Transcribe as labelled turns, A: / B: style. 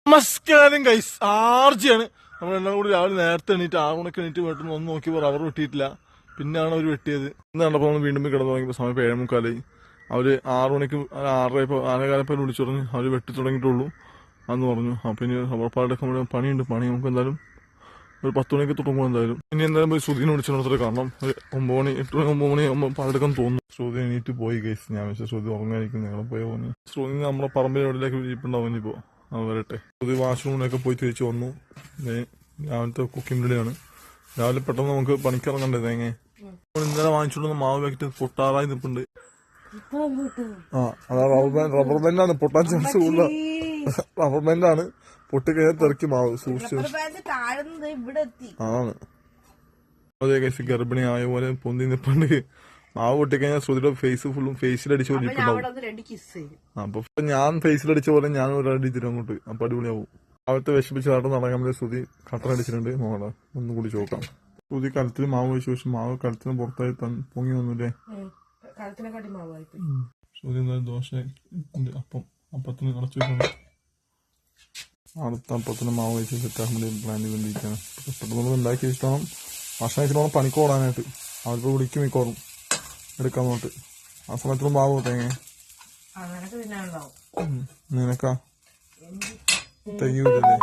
A: നമസ്കാരം ഗൈസ്, ആർജിയാണ്. നമ്മളെല്ലാം കൂടി രാവിലെ നേരത്തെ എണീറ്റ് 6 മണിക്ക് എണീറ്റ് വീട്ടിൽ നിന്ന് ഒന്ന് നോക്കിയപ്പോൾ റബ്ബർ വെട്ടിയിട്ടില്ല. പിന്നെയാണ് അവർ വെട്ടിയത്. ഇന്ന് കണ്ടപ്പോൾ നമ്മൾ വീണ്ടും കിടന്നു തുടങ്ങിയപ്പോൾ സമയം 7:45. അവര് 6 മണിക്ക് 6:30 വിളിച്ചു പറഞ്ഞു അവർ വെട്ടി തുടങ്ങിയിട്ടുള്ളൂ എന്ന് പറഞ്ഞു. അപ്പൊ ഇനി റബ്ബർ പാടെടുക്കാൻ പണിയുണ്ട്. പണി നമുക്ക് എന്തായാലും ഒരു 10 മണിക്ക് തുടങ്ങുമ്പോൾ എന്തായാലും ഇനി എന്തായാലും പോയി ശ്രുതിനെ വിളിച്ചിടത്തോടെ കാരണം ഒരു 9 മണി 8 മണി 9 മണി പാടെടുക്കാൻ തോന്നുന്നു. ശ്രുതി എണീറ്റ് പോയി ഗൈസ്. ഞാൻ വെച്ചാൽ ശ്രുതി ഉറങ്ങായിരിക്കും. ഞങ്ങളെ പോയി പോകുന്നു. ശ്രുതി നമ്മളെ പറമ്പിൽ എവിടേക്ക് ഇരിപ്പുണ്ടാവും. ഇനിയിപ്പോ വരട്ടെ. ശ്രുതി വാഷ്റൂമിലൊക്കെ പോയി തിരിച്ചു വന്നു. രാവിലത്തെ കുക്കിംഗ് റെഡിയാണ്. രാവിലെ പെട്ടെന്ന് നമുക്ക് പണിക്കിറങ്ങണ്ടേ തേങ്ങ. ഇന്നലെ വാങ്ങിച്ചോണ്ട് മാവ് പാക്കറ്റ് പൊട്ടാറായി നിൽപ്പുണ്ട്. അതാ റബ്ബർ ബാൻഡാണ് പൊട്ടാൻ ചാൻസ് കൂടുതൽ. റബ്ബർ ബാൻഡാണ് പൊട്ടിക്കഴിഞ്ഞാൽ തെറിക്ക് മാവ് സൂക്ഷിച്ചു ആണ്. അതേ കഴിച്ച് ഗർഭിണി ആയ പോലെ പൊന്തി നിൽപ്പുണ്ട്. മാവ് പൊട്ടിക്കഴിഞ്ഞാൽ ശ്രുതിയുടെ ഫേസ് ഫുള്ളും ഫേസിലടിച്ച പോലെ ഇരിപ്പുണ്ടാവും. അപ്പൊ ഞാൻ ഫേസിലടിച്ച പോലെ ഞാൻ ഒരടി തരും അങ്ങോട്ട്. അപ്പൊ അടിപൊളിയാവും. അവിടുത്തെ വിശപ്പിച്ച് നാട്ടം നടക്കാൻ വേണ്ടി ശ്രുതി കട്ടറടിച്ചിട്ടുണ്ട്. നോക്കാം, ഒന്നുകൂടി ചോക്കാം. ശ്രുതി കലത്തിൽ മാവ് വെച്ച് പക്ഷെ മാവ് കലത്തിന് പുറത്തായി പൊങ്ങി വന്നില്ലേ. ശ്രുതി എന്തായാലും ദോശ അപ്പത്തിന് അടച്ചു വെക്കണം. അടുത്ത അപ്പത്തിന് മാവ് വെച്ച് സെറ്റാക്കാൻ വേണ്ടി പ്ലാൻ ചെയ്തിരിക്കുകയാണ്. പെട്ടെന്ന് ഉണ്ടാക്കി വെച്ചിട്ടാണ് ഭക്ഷണം വെച്ചിട്ട് പണിക്ക് ഓടാനായിട്ട്. അവരിപ്പോ വിളിക്കും മിക്കോറും എടുക്കാൻ നോട്ട്. ആ സമയത്തും മാവ് തേങ്ങ നിനക്കാ തയ്യൂലല്ലേ.